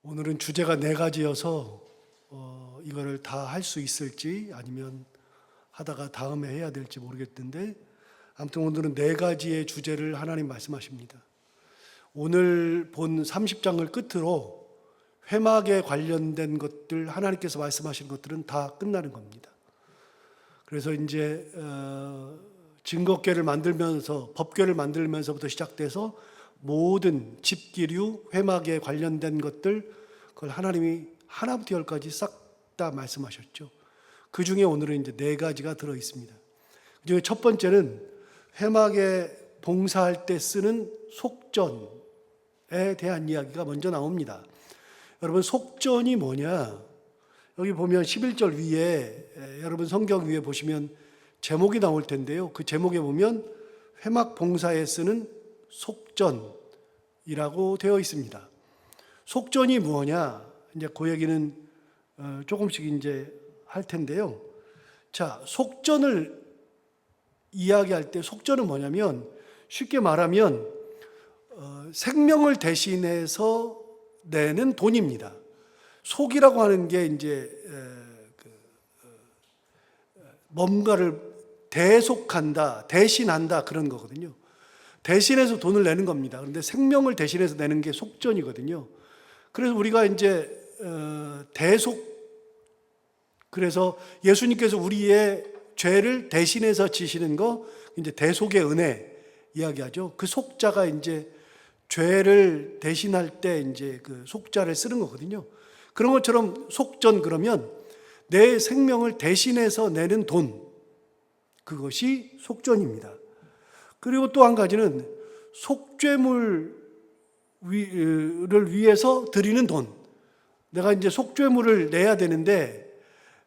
오늘은 주제가 네 가지여서 이거를 다 할 수 있을지 아니면 하다가 다음에 해야 될지 모르겠는데, 아무튼 오늘은 네 가지의 주제를 하나님 말씀하십니다. 오늘 본 30장을 끝으로 회막에 관련된 것들, 하나님께서 말씀하신 것들은 다 끝나는 겁니다. 그래서 이제 증거궤를 만들면서, 법궤를 만들면서부터 시작돼서 모든 집기류, 회막에 관련된 것들, 그걸 하나님이 하나부터 열까지 싹 다 말씀하셨죠. 그 중에 오늘은 이제 네 가지가 들어 있습니다. 그 중에 첫 번째는 회막에 봉사할 때 쓰는 속전에 대한 이야기가 먼저 나옵니다. 여러분, 속전이 뭐냐? 여기 보면 11절 위에, 여러분 성경 위에 보시면 제목이 나올 텐데요. 그 제목에 보면 회막 봉사에 쓰는 속전이라고 되어 있습니다. 속전이 뭐냐? 이제 그 얘기는 조금씩 이제 할 텐데요. 자, 속전을 이야기할 때 속전은 뭐냐면, 쉽게 말하면 생명을 대신해서 내는 돈입니다. 속이라고 하는 게 이제 뭔가를 대속한다, 대신한다, 그런 거거든요. 대신해서 돈을 내는 겁니다. 그런데 생명을 대신해서 내는 게 속전이거든요. 그래서 우리가 이제 그래서 예수님께서 우리의 죄를 대신해서 지시는 거, 이제 대속의 은혜 이야기하죠. 그 속자가 이제 죄를 대신할 때 이제 그 속자를 쓰는 거거든요. 그런 것처럼 속전, 그러면 내 생명을 대신해서 내는 돈, 그것이 속전입니다. 그리고 또 한 가지는 속죄물을 위해서 드리는 돈. 내가 이제 속죄물을 내야 되는데,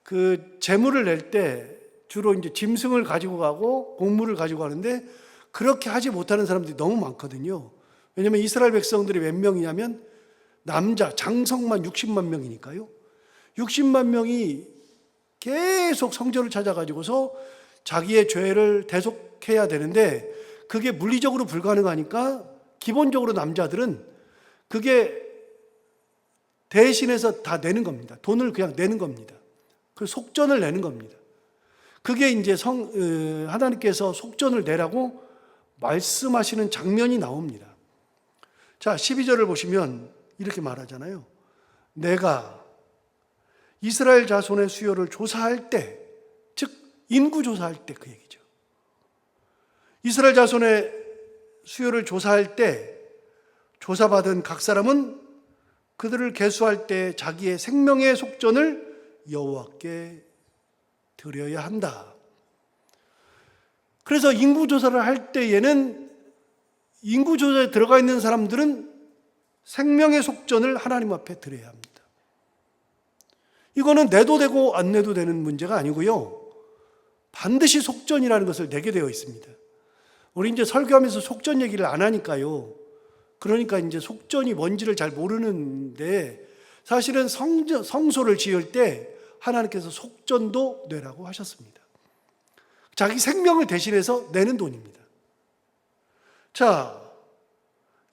그 제물을 낼 때 주로 이제 짐승을 가지고 가고 곡물을 가지고 가는데, 그렇게 하지 못하는 사람들이 너무 많거든요. 왜냐하면 이스라엘 백성들이 몇 명이냐면, 남자 장성만 60만 명이니까요. 60만 명이 계속 성전을 찾아가지고서 자기의 죄를 대속해야 되는데, 그게 물리적으로 불가능하니까 기본적으로 남자들은 그게 대신해서 다 내는 겁니다. 돈을 그냥 내는 겁니다. 그 속전을 내는 겁니다. 그게 이제 하나님께서 속전을 내라고 말씀하시는 장면이 나옵니다. 자, 12절을 보시면 이렇게 말하잖아요. 내가 이스라엘 자손의 수요를 조사할 때, 즉 인구 조사할 때 그 얘기죠. 이스라엘 자손의 수요를 조사할 때 조사받은 각 사람은 그들을 계수할 때 자기의 생명의 속전을 여호와께 드려야 한다. 그래서 인구조사를 할 때에는, 인구조사에 들어가 있는 사람들은 생명의 속전을 하나님 앞에 드려야 합니다. 이거는 내도 되고 안 내도 되는 문제가 아니고요, 반드시 속전이라는 것을 내게 되어 있습니다. 우리 이제 설교하면서 속전 얘기를 안 하니까요. 그러니까 이제 속전이 뭔지를 잘 모르는데, 사실은 성소를 지을 때 하나님께서 속전도 내라고 하셨습니다. 자기 생명을 대신해서 내는 돈입니다. 자,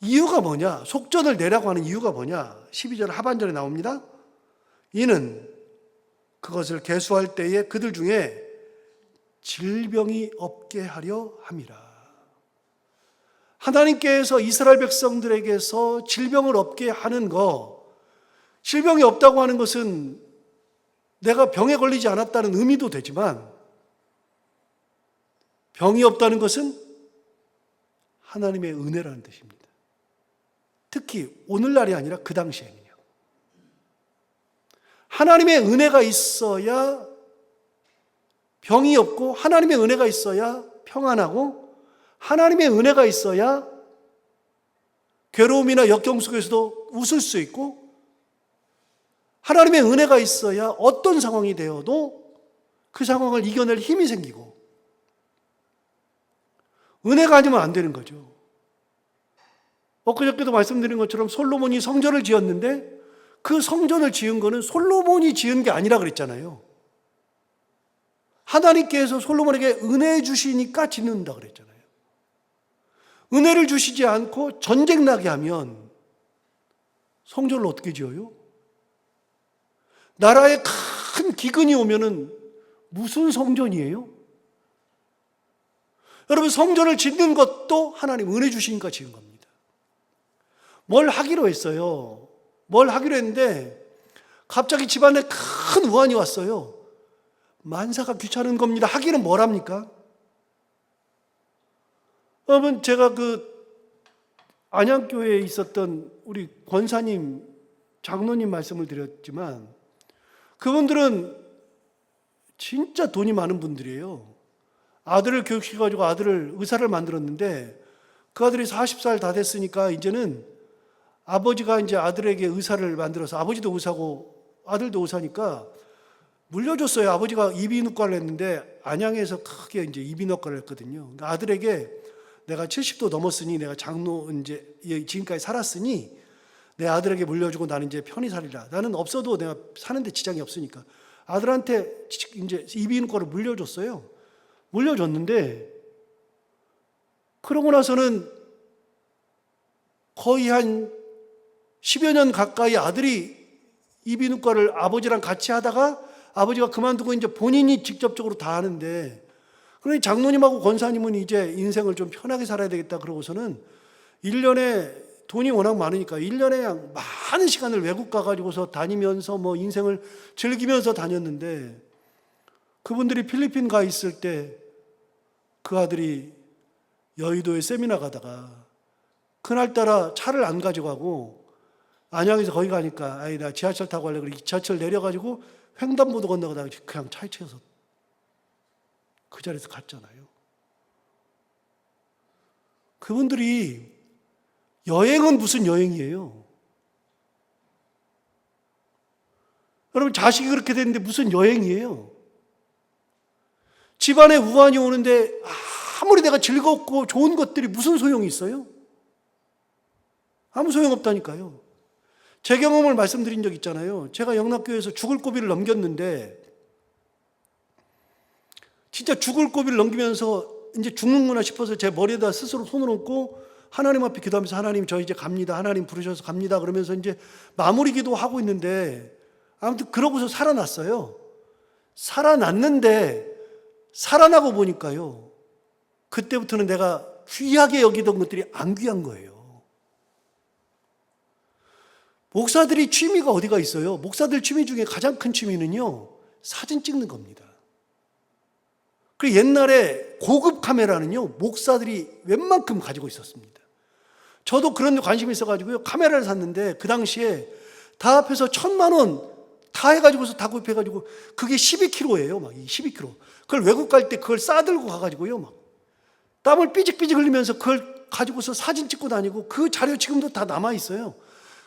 이유가 뭐냐? 속전을 내라고 하는 이유가 뭐냐? 12절 하반절에 나옵니다. 이는 그것을 계수할 때에 그들 중에 질병이 없게 하려 함이라. 하나님께서 이스라엘 백성들에게서 질병을 없게 하는 거, 질병이 없다고 하는 것은 내가 병에 걸리지 않았다는 의미도 되지만, 병이 없다는 것은 하나님의 은혜라는 뜻입니다. 특히 오늘날이 아니라 그 당시에는요. 하나님의 은혜가 있어야 병이 없고, 하나님의 은혜가 있어야 평안하고, 하나님의 은혜가 있어야 괴로움이나 역경 속에서도 웃을 수 있고, 하나님의 은혜가 있어야 어떤 상황이 되어도 그 상황을 이겨낼 힘이 생기고, 은혜가 아니면 안 되는 거죠. 엊그저께도 말씀드린 것처럼 솔로몬이 성전을 지었는데, 그 성전을 지은 거는 솔로몬이 지은 게 아니라 그랬잖아요. 하나님께서 솔로몬에게 은혜 주시니까 짓는다 그랬잖아요. 은혜를 주시지 않고 전쟁 나게 하면 성전을 어떻게 지어요? 나라에 큰 기근이 오면은 무슨 성전이에요? 여러분, 성전을 짓는 것도 하나님 은혜 주시니까 지은 겁니다. 뭘 하기로 했어요. 뭘 하기로 했는데 갑자기 집안에 큰 우환이 왔어요. 만사가 귀찮은 겁니다. 하기는 뭘 합니까? 여러분, 제가 안양교회에 있었던 우리 권사님, 장로님 말씀을 드렸지만 그분들은 진짜 돈이 많은 분들이에요. 아들을 교육시켜가지고 아들을 의사를 만들었는데 그 아들이 40살 다 됐으니까 이제는 아버지가 이제 아들에게 의사를 만들어서 아버지도 의사고 아들도 의사니까 물려줬어요. 아버지가 이비인후과를 했는데 안양에서 크게 이제 이비인후과를 했거든요. 그러니까 아들에게 내가 70도 넘었으니 내가 장로 이제 지금까지 살았으니 내 아들에게 물려주고 나는 이제 편히 살리라. 나는 없어도 내가 사는데 지장이 없으니까 아들한테 이제 이비인후과를 물려줬어요. 물려줬는데 그러고 나서는 거의 한 10여 년 가까이 아들이 이비인후과를 아버지랑 같이 하다가 아버지가 그만두고 이제 본인이 직접적으로 다 하는데, 그러니 장로님하고 권사님은 이제 인생을 좀 편하게 살아야 되겠다 그러고서는 1년에 돈이 워낙 많으니까 1년에 많은 시간을 외국 가가지고서 다니면서 뭐 인생을 즐기면서 다녔는데, 그분들이 필리핀 가 있을 때 그 아들이 여의도에 세미나 가다가 그날따라 차를 안 가져가고 안양에서 거기 가니까 아이 나 지하철 타고 가려고 지하철 내려가지고 횡단보도 건너가다가 그냥 차에 치여서 그 자리에서 갔잖아요. 그분들이 여행은 무슨 여행이에요? 여러분, 자식이 그렇게 됐는데 무슨 여행이에요? 집안에 우환이 오는데 아무리 내가 즐겁고 좋은 것들이 무슨 소용이 있어요? 아무 소용없다니까요. 제 경험을 말씀드린 적 있잖아요. 제가 영락교회에서 죽을 고비를 넘겼는데 진짜 죽을 고비를 넘기면서 이제 죽는구나 싶어서 제 머리에다 스스로 손을 얹고 하나님 앞에 기도하면서 하나님 저 이제 갑니다. 하나님 부르셔서 갑니다. 그러면서 이제 마무리 기도하고 있는데 아무튼 그러고서 살아났어요. 살아났는데 살아나고 보니까요. 그때부터는 내가 귀하게 여기던 것들이 안 귀한 거예요. 목사들이 취미가 어디가 있어요? 목사들 취미 중에 가장 큰 취미는요, 사진 찍는 겁니다. 그리고 옛날에 고급 카메라는요, 목사들이 웬만큼 가지고 있었습니다. 저도 그런 데 관심이 있어가지고요, 카메라를 샀는데 그 당시에 다 합해서 1,000만 원 다 해가지고서 다 구입해가지고 그게 12kg예요. 막 12kg. 그걸 외국 갈 때 그걸 싸들고 가가지고요, 막 땀을 삐직삐직 흘리면서 그걸 가지고서 사진 찍고 다니고, 그 자료 지금도 다 남아 있어요.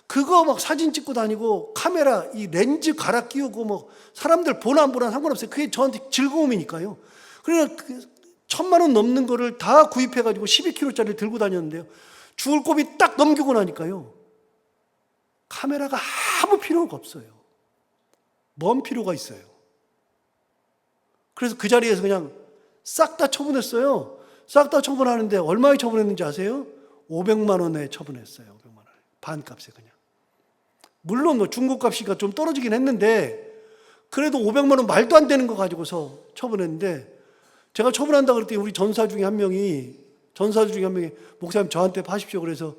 그거 막 사진 찍고 다니고 카메라 이 렌즈 갈아 끼우고 뭐 사람들 보나 안 보나 상관없어요. 그게 저한테 즐거움이니까요. 그러니까 1,000만 원 넘는 거를 다 구입해가지고 12kg짜리를 들고 다녔는데요. 죽을 고비 딱 넘기고 나니까요, 카메라가 아무 필요가 없어요. 뭔 필요가 있어요? 그래서 그 자리에서 그냥 싹 다 처분했어요. 싹 다 처분하는데 얼마에 처분했는지 아세요? 500만 원에 처분했어요. 500만 원. 반값에 그냥. 물론 뭐 중국 값이가 좀 떨어지긴 했는데 그래도 500만 원 말도 안 되는 거 가지고서 처분했는데, 제가 처분한다 그랬더니 우리 전사 중에 한 명이 목사님 저한테 파십시오. 그래서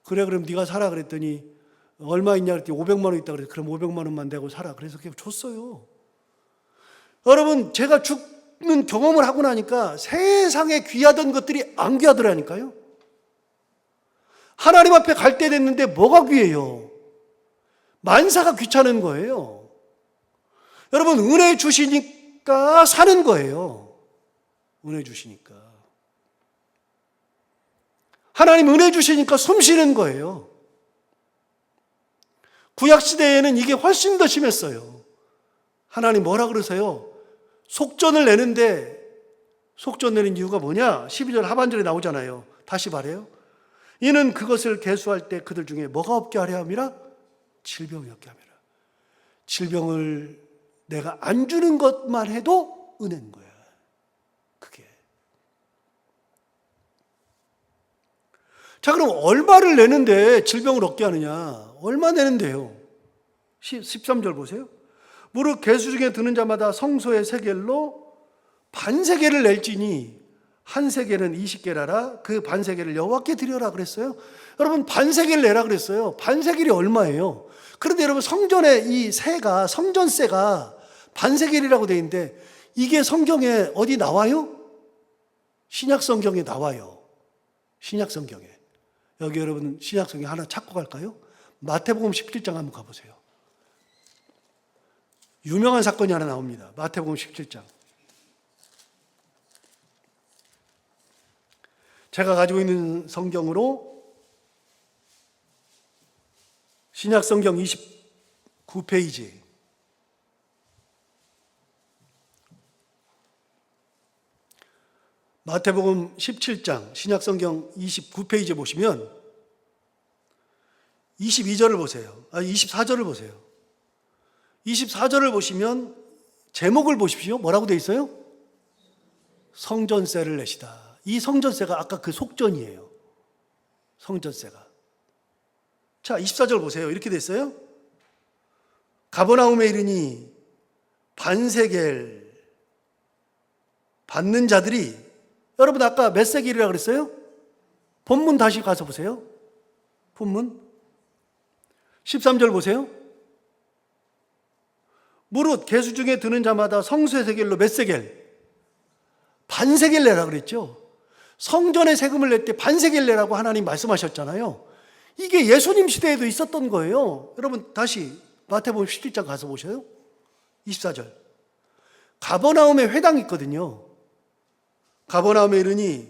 그래 그럼 네가 사라 그랬더니 얼마 있냐 그랬더니 500만 원 있다 그래서 그럼 500만 원만 내고 사라. 그래서 그냥 줬어요. 여러분, 제가 죽는 경험을 하고 나니까 세상에 귀하던 것들이 안 귀하더라니까요. 하나님 앞에 갈 때 됐는데 뭐가 귀해요? 만사가 귀찮은 거예요. 여러분, 은혜 주시니까 사는 거예요. 은혜 주시니까. 하나님 은혜 주시니까 숨 쉬는 거예요. 구약시대에는 이게 훨씬 더 심했어요. 하나님 뭐라 그러세요? 속전을 내는데, 속전 내는 이유가 뭐냐? 12절 하반절에 나오잖아요. 다시 말해요. 이는 그것을 계수할 때 그들 중에 뭐가 없게 하려 함이라? 질병이 없게 함이라. 질병을 내가 안 주는 것만 해도 은혜인 거야. 그게. 자, 그럼 얼마를 내는데 질병을 얻게 하느냐? 얼마 내는데요? 13절 보세요. 무릇 계수 중에 드는 자마다 성소의 세겔로 반세겔을 낼지니 한 세겔은 20게라라 그 반세겔을 여호와께 드려라 그랬어요. 여러분 반세겔 내라 그랬어요. 반세겔이 얼마예요? 그런데 여러분 성전의 이 세가 성전세가 반세겔이라고 되어 있는데 이게 성경에 어디 나와요? 신약 성경에 나와요. 신약 성경에. 여기 여러분 신약 성경 하나 찾고 갈까요? 마태복음 17장 한번 가보세요. 유명한 사건이 하나 나옵니다. 마태복음 17장. 제가 가지고 있는 성경으로 신약 성경 29페이지. 마태복음 17장 신약 성경 29페이지에 보시면 22절을 보세요. 24절을 보세요. 24절을 보시면 제목을 보십시오. 뭐라고 되어 있어요? 성전세를 내시다. 이 성전세가 아까 그 속전이에요. 성전세가. 자, 24절 보세요. 이렇게 됐어요. 가버나움에 이르니 반세겔 받는 자들이, 여러분 아까 몇 세겔이라고 그랬어요? 본문 다시 가서 보세요. 본문 13절 보세요. 무릇 계수 중에 드는 자마다 성소의 세겔로 몇 세겔? 반세겔 내라 그랬죠. 성전의 세금을 낼 때 반세겔 내라고 하나님 말씀하셨잖아요. 이게 예수님 시대에도 있었던 거예요. 여러분 다시 마태복음 17장 가서 보셔요. 24절. 가버나움에 회당이 있거든요. 가버나움에 이르니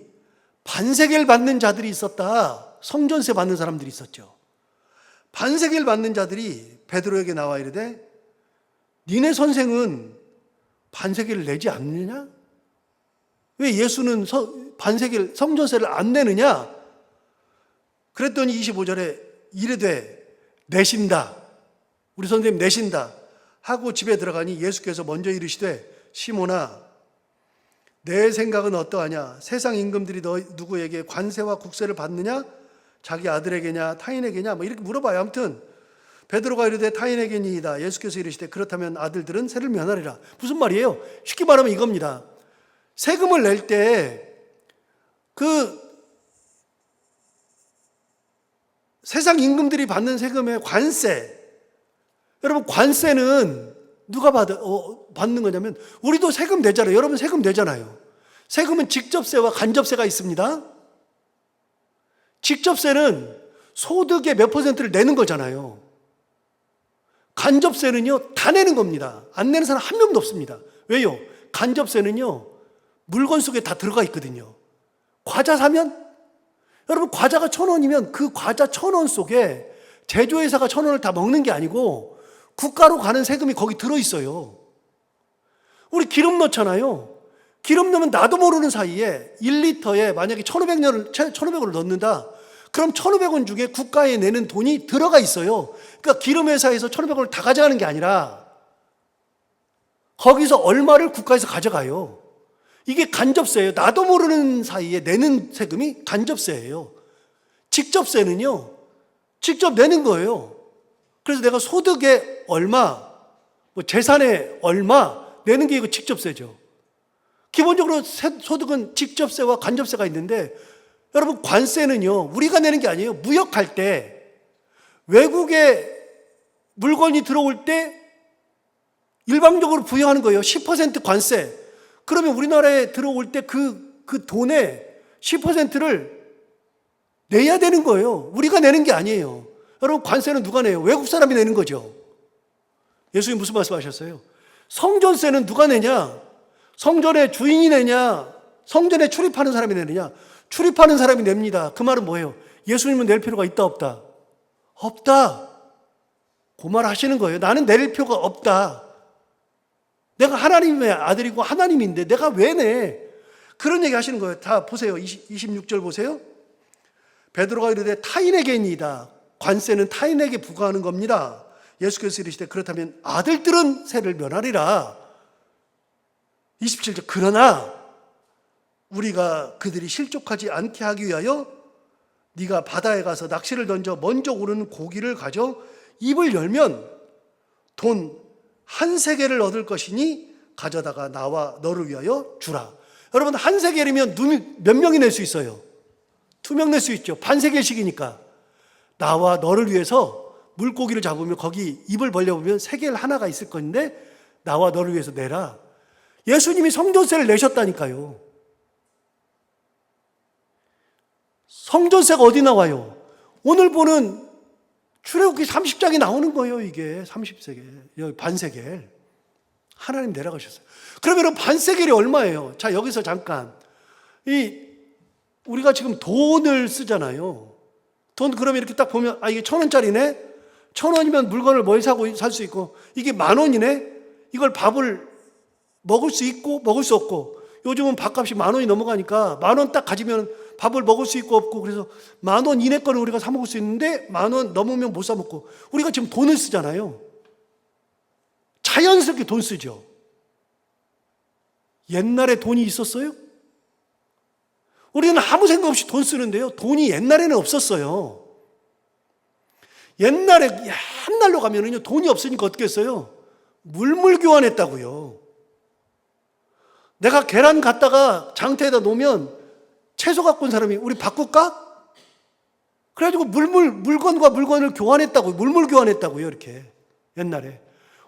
반세겔 받는 자들이 있었다. 성전세 받는 사람들이 있었죠. 반세겔 받는 자들이 베드로에게 나와 이르되 니네 선생은 반세겔을 내지 않느냐? 왜 예수는 반세겔 성전세를 안 내느냐? 그랬더니 25절에 이르되 내신다. 우리 선생님 내신다 하고 집에 들어가니 예수께서 먼저 이르시되 시몬아 내 생각은 어떠하냐? 세상 임금들이 너 누구에게 관세와 국세를 받느냐? 자기 아들에게냐 타인에게냐? 뭐 이렇게 물어봐요. 아무튼 베드로가 이르되 타인에게니이다. 예수께서 이르시되 그렇다면 아들들은 세를 면하리라. 무슨 말이에요? 쉽게 말하면 이겁니다. 세금을 낼 때 그 세상 임금들이 받는 세금의 관세, 여러분 관세는 누가 받는 거냐면 우리도 세금 내잖아요. 여러분 세금 내잖아요. 세금은 직접세와 간접세가 있습니다. 직접세는 소득의 몇 퍼센트를 내는 거잖아요. 간접세는요 다 내는 겁니다. 안 내는 사람 한 명도 없습니다. 왜요? 간접세는요 물건 속에 다 들어가 있거든요. 과자 사면 여러분 과자가 1,000원이면 그 과자 1,000원 속에 제조회사가 1,000원을 다 먹는 게 아니고 국가로 가는 세금이 거기 들어있어요. 우리 기름 넣잖아요. 기름 넣으면 나도 모르는 사이에 1리터에 만약에 1,500원을 넣는다. 그럼 1,500원 중에 국가에 내는 돈이 들어가 있어요. 그러니까 기름회사에서 1,500원을 다 가져가는 게 아니라 거기서 얼마를 국가에서 가져가요. 이게 간접세예요. 나도 모르는 사이에 내는 세금이 간접세예요. 직접세는요, 직접 내는 거예요. 그래서 내가 소득에 얼마, 재산에 얼마 내는 게 이거 직접세죠. 기본적으로 소득은 직접세와 간접세가 있는데 여러분 관세는요 우리가 내는 게 아니에요. 무역할 때 외국에 물건이 들어올 때 일방적으로 부여하는 거예요. 10% 관세. 그러면 우리나라에 들어올 때 그 돈의 10%를 내야 되는 거예요. 우리가 내는 게 아니에요. 여러분 관세는 누가 내요? 외국 사람이 내는 거죠. 예수님 무슨 말씀하셨어요? 성전세는 누가 내냐? 성전의 주인이 내냐? 성전에 출입하는 사람이 내느냐? 출입하는 사람이 냅니다. 그 말은 뭐예요? 예수님은 낼 필요가 있다 없다? 없다. 그 말 하시는 거예요. 나는 낼 필요가 없다. 내가 하나님의 아들이고 하나님인데 내가 왜 내? 그런 얘기 하시는 거예요. 다 보세요. 26절 보세요. 베드로가 이르되 타인에게니이다. 관세는 타인에게 부과하는 겁니다. 예수께서 이르시되 그렇다면 아들들은 세를 면하리라. 27절 그러나 우리가 그들이 실족하지 않게 하기 위하여 네가 바다에 가서 낚시를 던져 먼저 오르는 고기를 가져 입을 열면 돈 한 세겔을 얻을 것이니 가져다가 나와 너를 위하여 주라. 여러분, 한 세겔이면 몇 명이 낼 수 있어요? 2명 낼 수 있죠. 반 세겔씩이니까. 나와 너를 위해서 물고기를 잡으면 거기 입을 벌려보면 세겔 하나가 있을 건데 나와 너를 위해서 내라. 예수님이 성전세를 내셨다니까요. 성전세가 어디 나와요? 오늘 보는 출애굽기 30장이 나오는 거예요. 이게 30세겔, 반세겔. 하나님 내려가셨어요. 그러면 반세겔이 얼마예요? 자, 여기서 잠깐. 우리가 지금 돈을 쓰잖아요. 돈 그러면 이렇게 딱 보면 이게 1,000원짜리네? 1,000원이면 물건을 뭘 사고 살 수 있고, 이게 10,000원이네? 이걸 밥을 먹을 수 있고 먹을 수 없고, 요즘은 밥값이 10,000원이 넘어가니까 10,000원 딱 가지면 밥을 먹을 수 있고 없고, 그래서 10,000원 이내 거를 우리가 사 먹을 수 있는데 10,000원 넘으면 못 사 먹고, 우리가 지금 돈을 쓰잖아요. 자연스럽게 돈 쓰죠. 옛날에 돈이 있었어요? 우리는 아무 생각 없이 돈 쓰는데요. 돈이 옛날에는 없었어요. 옛날로 가면은요, 돈이 없으니까 어떻게 했어요? 물물 교환했다고요. 내가 계란 갖다가 장터에다 놓으면 채소 갖고 온 사람이 우리 바꿀까? 그래가지고 물건과 물건을 교환했다고요. 물물 교환했다고요. 이렇게 옛날에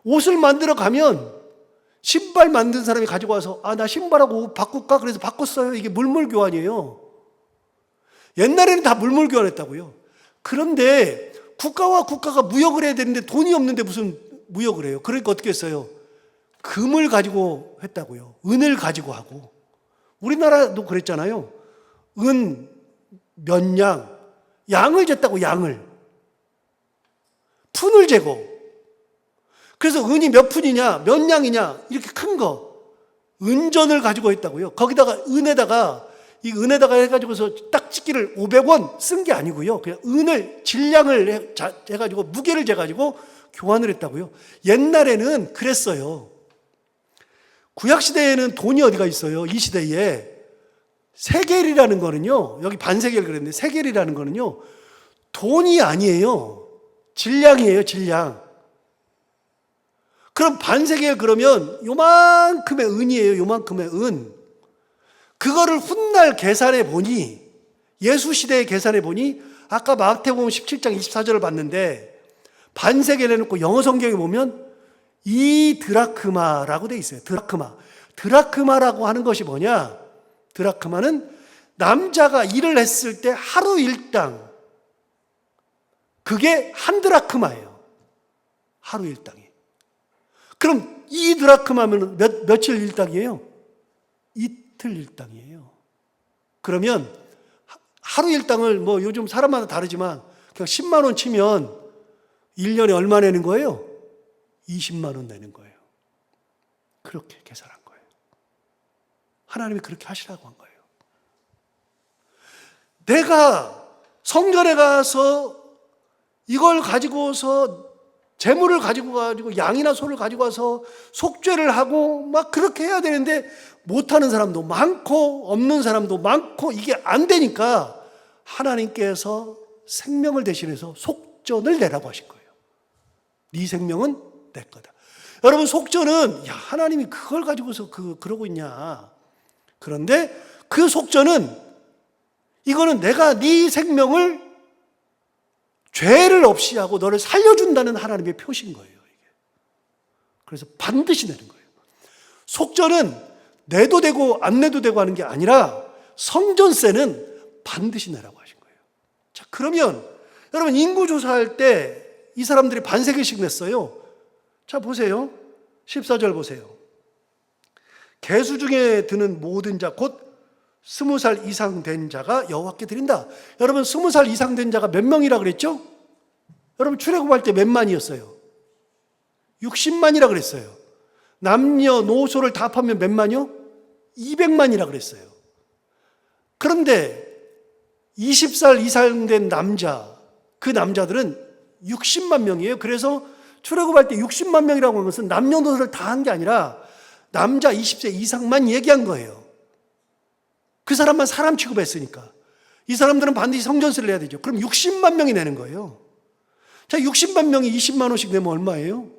옷을 만들어 가면 신발 만든 사람이 가지고 와서 나 신발하고 옷 바꿀까? 그래서 바꿨어요. 이게 물물 교환이에요. 옛날에는 다 물물 교환했다고요. 그런데 국가와 국가가 무역을 해야 되는데 돈이 없는데 무슨 무역을 해요? 그러니까 어떻게 했어요? 금을 가지고 했다고요. 은을 가지고 하고. 우리나라도 그랬잖아요. 은 몇 양, 양을 쟀다고, 양을. 푼을 재고. 그래서 은이 몇 푼이냐, 몇 양이냐, 이렇게 큰 거. 은전을 가지고 했다고요. 거기다가 은에다가 해가지고서 딱 찍기를 500원 쓴 게 아니고요. 그냥 은을, 질량을 해가지고, 무게를 재가지고 교환을 했다고요. 옛날에는 그랬어요. 구약시대에는 돈이 어디가 있어요? 이 시대에. 세겔이라는 거는요, 여기 반세겔 그랬는데, 세겔이라는 거는요, 돈이 아니에요. 질량이에요, 질량. 그럼 반세겔 그러면 요만큼의 은이에요, 요만큼의 은. 그거를 훗날 계산해 보니, 예수 시대에 계산해 보니, 아까 마태복음 17장 24절을 봤는데, 반세겔 해놓고 영어 성경에 보면, 이 드라크마라고 돼 있어요. 드라크마라고 하는 것이 뭐냐? 드라크마는 남자가 일을 했을 때 하루 일당, 그게 한 드라크마예요. 하루 일당이. 그럼 이 드라크마면 며칠 일당이에요? 이틀 일당이에요. 그러면 하루 일당을 뭐 요즘 사람마다 다르지만 그냥 10만 원 치면 1년에 얼마 내는 거예요? 20만 원 내는 거예요. 그렇게 계산한 거예요. 하나님이 그렇게 하시라고 한 거예요. 내가 성전에 가서 이걸 가지고서 재물을 가지고 양이나 소를 가지고 와서 속죄를 하고 막 그렇게 해야 되는데 못하는 사람도 많고 없는 사람도 많고 이게 안 되니까 하나님께서 생명을 대신해서 속전을 내라고 하신 거예요. 네 생명은 내 거다. 여러분, 속전은 하나님이 그걸 가지고서 그러고 있냐. 그런데 그 속전은 이거는 내가 네 생명을 죄를 없이 하고 너를 살려준다는 하나님의 표시인 거예요. 이게. 그래서 반드시 내는 거예요. 속전은 내도 되고 안 내도 되고 하는 게 아니라 성전세는 반드시 내라고 하신 거예요. 자, 그러면 여러분, 인구조사할 때 이 사람들이 반세겔씩 냈어요. 자, 보세요. 14절 보세요. 계수 중에 드는 모든 자 곧 20살 이상 된 자가 여호와께 드린다. 여러분, 20살 이상 된 자가 몇 명이라 그랬죠? 여러분, 출애굽할 때 몇 만이었어요? 60만이라 그랬어요. 남녀노소를 다 합하면 몇 만이요? 200만이라 그랬어요. 그런데 20살 이상 된 남자, 그 남자들은 60만 명이에요. 그래서 출애굽할 때 60만 명이라고 하는 것은 남녀노소를 다 한 게 아니라 남자 20세 이상만 얘기한 거예요. 그 사람만 사람 취급했으니까. 이 사람들은 반드시 성전세를 내야 되죠. 그럼 60만 명이 내는 거예요. 자, 60만 명이 20만 원씩 내면 얼마예요?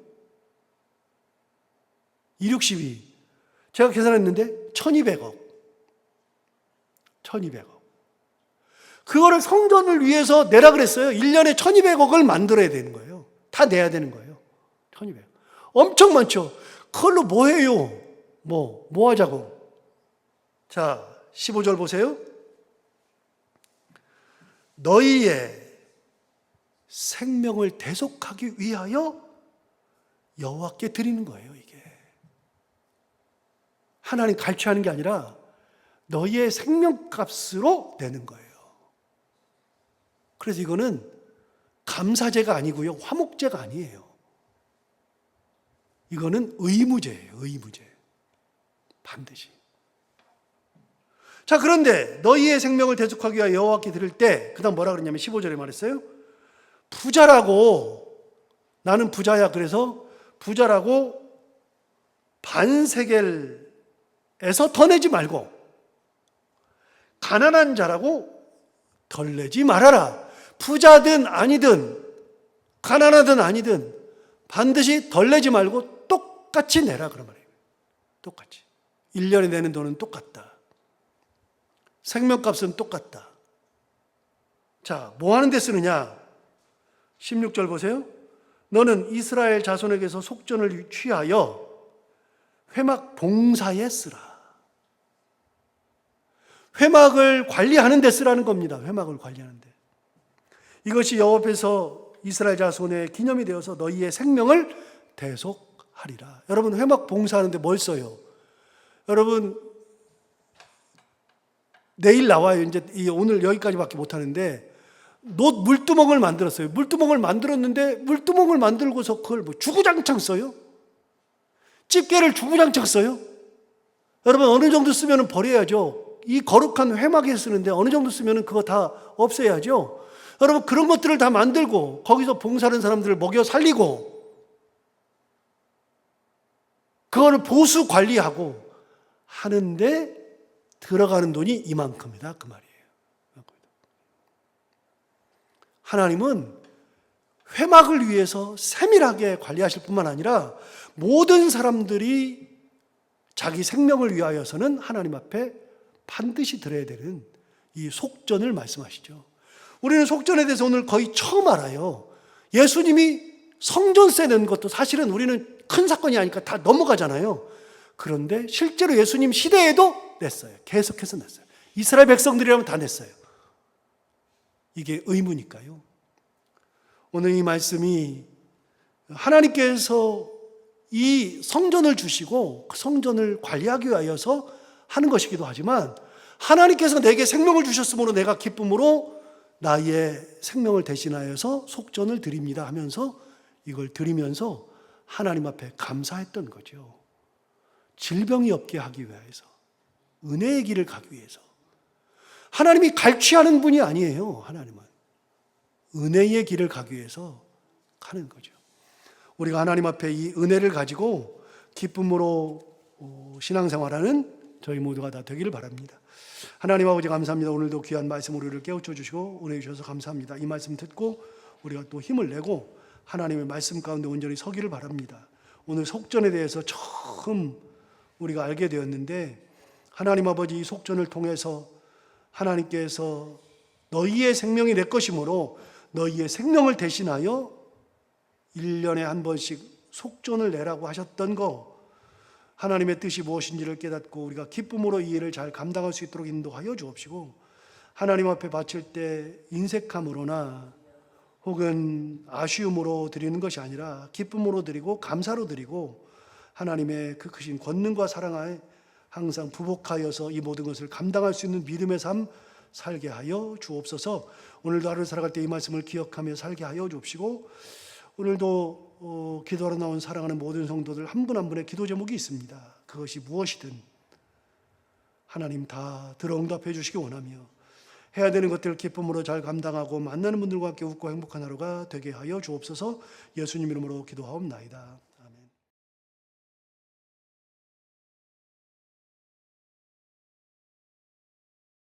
2, 62. 제가 계산했는데 1200억. 1200억. 그거를 성전을 위해서 내라 그랬어요. 1년에 1200억을 만들어야 되는 거예요. 다 내야 되는 거예요. 1200억. 엄청 많죠. 그걸로 뭐 해요? 뭐 하자고? 자, 15절 보세요. 너희의 생명을 대속하기 위하여 여호와께 드리는 거예요, 이게. 하나님 갈취하는 게 아니라 너희의 생명값으로 내는 거예요. 그래서 이거는 감사제가 아니고요, 화목제가 아니에요. 이거는 의무제예요, 의무제. 반드시. 자, 그런데 너희의 생명을 대속하기 위하여 여호와께 드릴 때, 그 다음 뭐라 그러냐면 15절에 말했어요. 부자라고, 나는 부자야. 그래서 부자라고 반세겔에서 더 내지 말고 가난한 자라고 덜 내지 말아라. 부자든 아니든 가난하든 아니든 반드시 덜 내지 말고 똑같이 내라, 그런 말이에요. 똑같이. 1년에 내는 돈은 똑같다. 생명값은 똑같다. 자, 뭐 하는 데 쓰느냐? 16절 보세요. 너는 이스라엘 자손에게서 속전을 취하여 회막 봉사에 쓰라. 회막을 관리하는 데 쓰라는 겁니다. 회막을 관리하는 데. 이것이 여호와 앞에서 이스라엘 자손의 기념이 되어서 너희의 생명을 대속하리라. 여러분, 회막 봉사하는데 뭘 써요? 여러분, 내일 나와요. 이제 오늘 여기까지밖에 못 하는데, 물두멍을 만들었어요. 물두멍을 만들었는데, 물두멍을 만들고서 그걸 주구장창 써요? 집게를 주구장창 써요? 여러분, 어느 정도 쓰면 버려야죠. 이 거룩한 회막에 쓰는데 어느 정도 쓰면 그거 다 없애야죠. 여러분, 그런 것들을 다 만들고 거기서 봉사하는 사람들을 먹여 살리고 그거를 보수 관리하고 하는데 들어가는 돈이 이만큼이다, 그 말이에요. 하나님은 회막을 위해서 세밀하게 관리하실 뿐만 아니라 모든 사람들이 자기 생명을 위하여서는 하나님 앞에 반드시 드려야 되는 이 속전을 말씀하시죠. 우리는 속전에 대해서 오늘 거의 처음 알아요. 예수님이 성전세 낸 것도 사실은 우리는 큰 사건이 아니니까 다 넘어가잖아요. 그런데 실제로 예수님 시대에도 냈어요. 계속해서 냈어요. 이스라엘 백성들이라면 다 냈어요. 이게 의무니까요. 오늘 이 말씀이 하나님께서 이 성전을 주시고 그 성전을 관리하기 위하여서 하는 것이기도 하지만 하나님께서 내게 생명을 주셨으므로 내가 기쁨으로 나의 생명을 대신하여서 속전을 드립니다 하면서 이걸 드리면서 하나님 앞에 감사했던 거죠. 질병이 없게 하기 위해서, 은혜의 길을 가기 위해서. 하나님이 갈취하는 분이 아니에요. 하나님은 은혜의 길을 가기 위해서 가는 거죠. 우리가 하나님 앞에 이 은혜를 가지고 기쁨으로 신앙생활하는 저희 모두가 다 되기를 바랍니다. 하나님 아버지 감사합니다. 오늘도 귀한 말씀 우리를 깨우쳐 주시고 은혜 주셔서 감사합니다. 이 말씀 듣고 우리가 또 힘을 내고 하나님의 말씀 가운데 온전히 서기를 바랍니다. 오늘 속전에 대해서 처음 우리가 알게 되었는데 하나님 아버지 이 속전을 통해서 하나님께서 너희의 생명이 내 것이므로 너희의 생명을 대신하여 1년에 한 번씩 속전을 내라고 하셨던 거, 하나님의 뜻이 무엇인지를 깨닫고 우리가 기쁨으로 이 일을 잘 감당할 수 있도록 인도하여 주옵시고, 하나님 앞에 바칠 때 인색함으로나 혹은 아쉬움으로 드리는 것이 아니라 기쁨으로 드리고 감사로 드리고 하나님의 그 크신 권능과 사랑에 항상 부복하여서 이 모든 것을 감당할 수 있는 믿음의 삶 살게 하여 주옵소서. 오늘도 하루를 살아갈 때 이 말씀을 기억하며 살게 하여 주옵시고, 오늘도 기도하러 나온 사랑하는 모든 성도들 한 분 한 분의 기도 제목이 있습니다. 그것이 무엇이든 하나님 다 들어 응답해 주시기 원하며 해야 되는 것들을 기쁨으로 잘 감당하고 만나는 분들과 함께 웃고 행복한 하루가 되게 하여 주옵소서. 예수님 이름으로 기도하옵나이다.